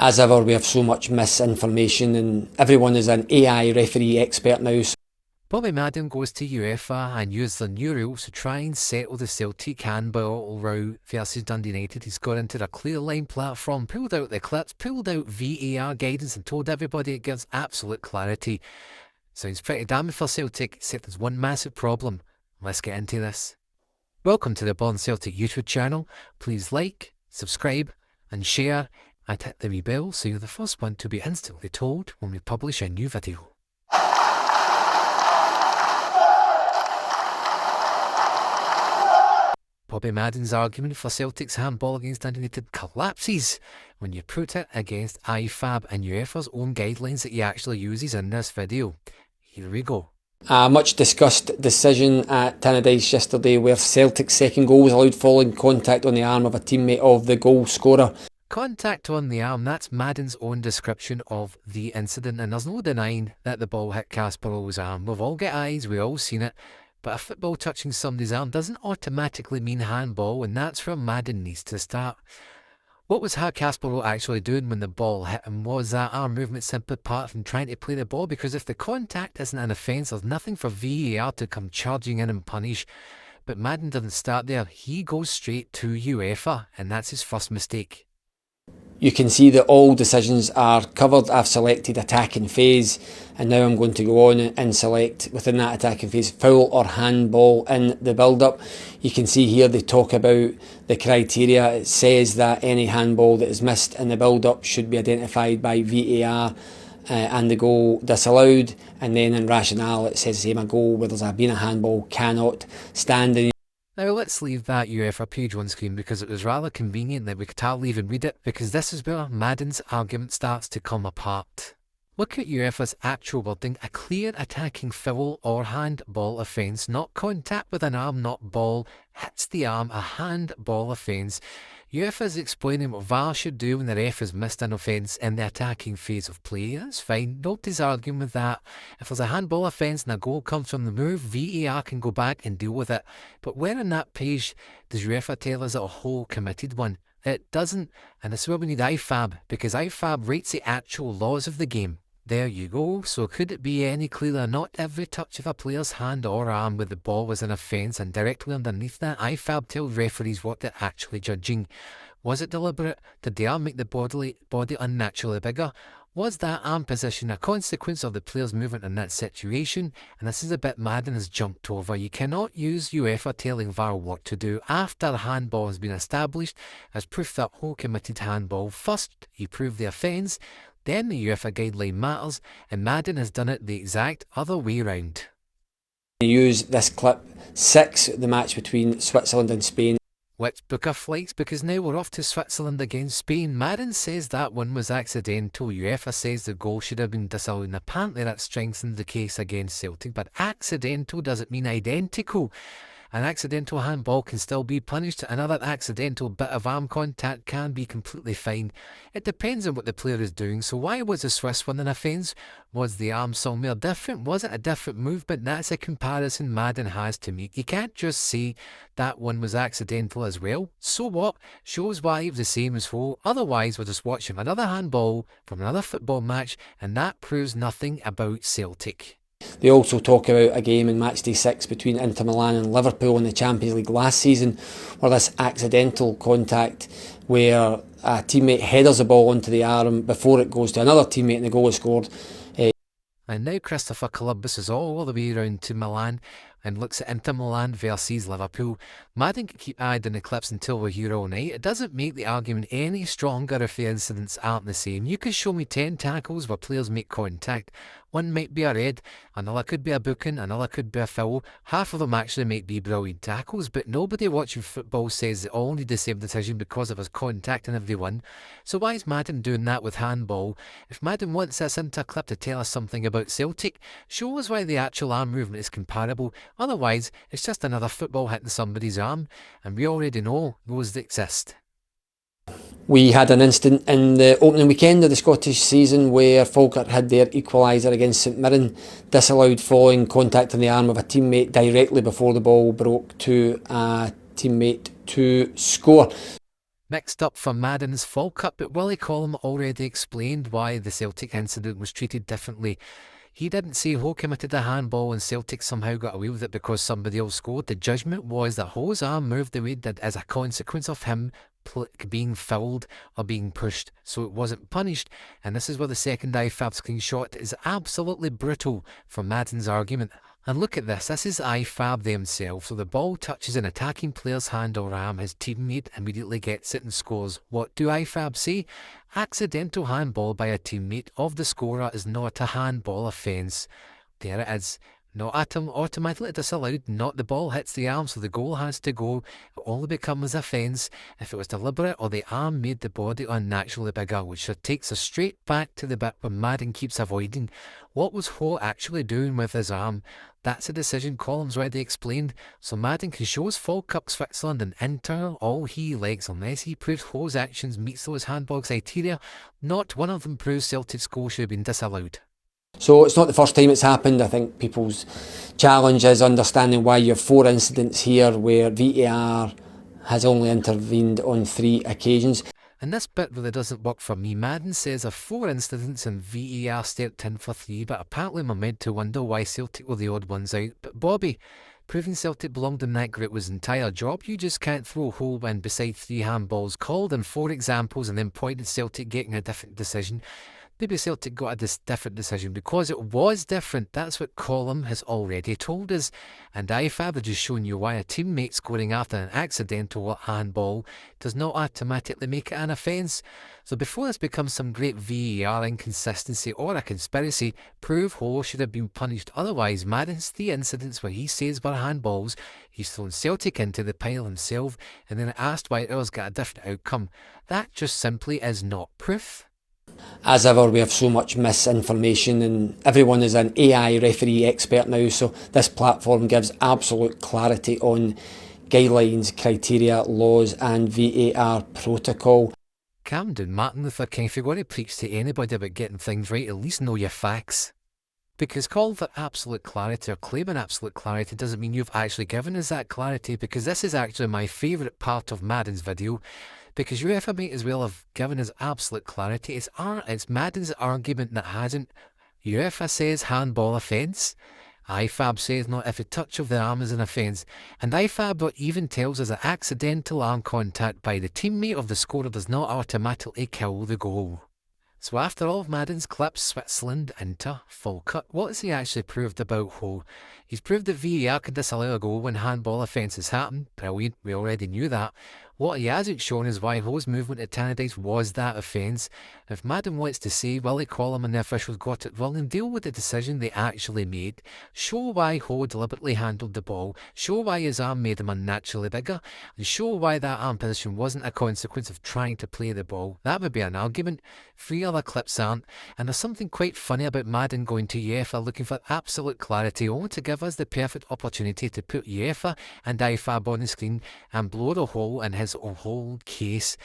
As ever, we have so much misinformation and everyone is an AI referee expert now. Bobby Madden goes to UEFA and used the new rules to try and settle the Celtic handball row versus Dundee United. He's got into the clear line platform, pulled out the clips, pulled out VAR guidance and told everybody it gives absolute clarity. Sounds pretty damning for Celtic, except there's one massive problem. Let's get into this. Welcome to the Born Celtic YouTube channel. Please like, subscribe and share and hit the wee bell so you're the first one to be instantly told when we publish a new video. Bobby Madden's argument for Celtic's handball against Dundee United collapses when you put it against IFAB and UEFA's own guidelines that he actually uses in this video. Here we go. A much discussed decision at Tannadice yesterday where Celtic's second goal was allowed following contact on the arm of a teammate of the goal scorer. Contact on the arm, that's Madden's own description of the incident, and there's no denying that the ball hit Kasparov's arm. We've all got eyes, we've all seen it. But a football touching somebody's arm doesn't automatically mean handball, and that's where Madden needs to start. What was Høgh Kasparov actually doing when the ball hit him? Was that arm movement simply part from trying to play the ball? Because if the contact isn't an offence, there's nothing for VAR to come charging in and punish. But Madden doesn't start there. He goes straight to UEFA, and that's his first mistake. You can see that all decisions are covered. I've selected attacking phase and now I'm going to go on and select within that attacking phase foul or handball in the build-up. You can see here they talk about the criteria. It says that any handball that is missed in the build-up should be identified by VAR and the goal disallowed, and then in rationale it says the same: a goal where there's been a handball cannot stand in. Now let's leave that UEFA page on screen because it was rather convenient that we could hardly even read it, because this is where Madden's argument starts to come apart. Look at UEFA's actual wording: a clear attacking foul or handball offence, not contact with an arm, not ball, hits the arm, a handball offence. UEFA is explaining what VAR should do when the ref has missed an offence in the attacking phase of play. That's fine, nobody's arguing with that. If there's a handball offence and a goal comes from the move, VAR can go back and deal with it. But where in that page does UEFA tell us that Høgh committed one? It doesn't, and this is where we need IFAB, because IFAB rates the actual laws of the game. There you go. So could it be any clearer? Not every touch of a player's hand or arm with the ball was an offence, and directly underneath that, IFAB tells referees what they're actually judging. Was it deliberate? Did the arm make the body unnaturally bigger? Was that arm position a consequence of the player's movement in that situation? And this is a bit Madden has jumped over. You cannot use UEFA telling VAR what to do after the handball has been established as proof that Høgh committed handball. First, you prove the offence, then the UEFA guideline matters, and Madden has done it the exact other way round. Use this clip 6, the match between Switzerland and Spain. Let's book our flights because now we're off to Switzerland against Spain. Madden says that one was accidental. UEFA says the goal should have been disallowed, and apparently that strengthens the case against Celtic. But accidental doesn't mean identical. An accidental handball can still be punished. Another accidental bit of arm contact can be completely fine. It depends on what the player is doing. So why was the Swiss one an offence? Was the arm somewhere different? Was it a different movement? That's a comparison Madden has to make. You can't just say that one was accidental as well. So what? Shows why it was the same as Høgh. Otherwise we're just watching another handball from another football match, and that proves nothing about Celtic. They also talk about a game in matchday 6 between Inter Milan and Liverpool in the Champions League last season, where this accidental contact where a teammate headers the ball onto the arm before it goes to another teammate and the goal is scored. And now Christopher Columbus is all the way around to Milan and looks at Inter Milan versus Liverpool. Madden can keep adding the clips until we're here all night. It doesn't make the argument any stronger if the incidents aren't the same. You could show me 10 tackles where players make contact. One might be a red, another could be a booking, another could be a foul. Half of them actually might be brilliant tackles, but nobody watching football says they all need the same decision because of his contact in every one. So why is Madden doing that with handball? If Madden wants this into a clip to tell us something about Celtic, show us why the actual arm movement is comparable. Otherwise, it's just another football hitting somebody's arm, and we already know those that exist. We had an incident in the opening weekend of the Scottish season where Falkirk had their equaliser against St Mirren disallowed following contact on the arm of a teammate directly before the ball broke to a teammate to score. mixed up for Madden's Fall Cup, but Willie Collum already explained why the Celtic incident was treated differently. He didn't say Høgh committed a handball and Celtic somehow got away with it because somebody else scored. The judgment was that Høgh's arm moved the way it did as a consequence of him being fouled or being pushed, so it wasn't punished. And this is where the second IFAB screenshot is absolutely brutal for Madden's argument. And look at this, this is IFAB themselves. So the ball touches an attacking player's hand or arm, his teammate immediately gets it and scores. What do IFAB say? Accidental handball by a teammate of the scorer is not a handball offence. There it is. Not automatically disallowed, not the ball hits the arm so the goal has to go. It only becomes offence if it was deliberate or the arm made the body unnaturally bigger, which takes us straight back to the bit where Madden keeps avoiding. What was Høgh actually doing with his arm? That's a decision Collum's already explained, so Madden can show us Fall Cup Switzerland and Inter all he likes unless he proves Høgh's actions meets those handball criteria. Not one of them proves Celtic's goal should have been disallowed. So it's not the first time it's happened. I think people's challenge is understanding why you have 4 incidents here where VAR has only intervened on 3 occasions. And this bit really doesn't work for me. Madden says of 4 incidents and VAR stepped in for 3, but apparently I'm meant to wonder why Celtic were the odd ones out. But Bobby, proving Celtic belonged in that group was an entire job. You just can't throw Høgh in beside 3 handballs called and 4 examples and then point at Celtic getting a different decision. Maybe Celtic got a different decision because it was different. That's what Collum has already told us. And IFAB has just shown you why a teammate scoring after an accidental handball does not automatically make it an offence. So before this becomes some great VAR inconsistency or a conspiracy, prove Høgh should have been punished. Otherwise, Madden's 3 incidents where he says were handballs, he's thrown Celtic into the pile himself and then asked why others got a different outcome. That just simply is not proof. As ever, we have so much misinformation and everyone is an AI referee expert now, so this platform gives absolute clarity on guidelines, criteria, laws and VAR protocol. Calm down, Martin Luther King. If you're going to preach to anybody about getting things right, at least know your facts. Because calling for absolute clarity or claiming absolute clarity doesn't mean you've actually given us that clarity, because this is actually my favourite part of Madden's video. Because UEFA might as well have given us absolute clarity. It's Madden's argument that hasn't. UEFA says handball offence. IFAB says not if a touch of the arm is an offence. And IFAB even tells us that accidental arm contact by the teammate of the scorer does not automatically kill the goal. So after all of Madden's clips, Switzerland, Inter, Fall Cup, what has he actually proved about Høgh? He's proved that VAR can disallow a goal when handball offences happen. Brilliant, we already knew that. What he hasn't shown is why Høgh's movement at Tannadice was that offence. If Madden wants to say Willie Collum and the officials got it wrong, then deal with the decision they actually made. Show why Høgh deliberately handled the ball, show why his arm made him unnaturally bigger, and show why that arm position wasn't a consequence of trying to play the ball. That would be an argument. 3 other clips aren't, and there's something quite funny about Madden going to UEFA looking for absolute clarity, only to give us the perfect opportunity to put UEFA and IFAB on the screen and blow the hole in his whole case.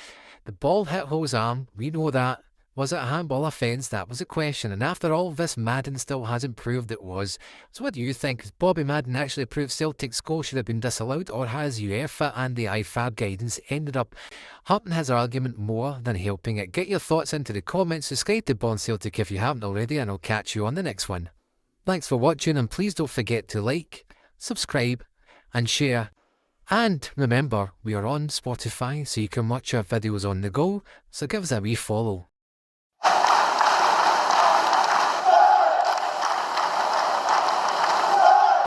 The ball hit Høgh's arm, we know that. Was it a handball offence? That was a question, and after all this, Madden still hasn't proved it was. So what do you think? Has Bobby Madden actually proved Celtic's goal should have been disallowed, or has UEFA and the IFAB guidance ended up hurting his argument more than helping it? Get your thoughts into the comments, subscribe to Born Celtic if you haven't already, and I'll catch you on the next one. Thanks for watching, and please don't forget to like, subscribe and share. And remember, we are on Spotify, so you can watch our videos on the go, so give us a wee follow.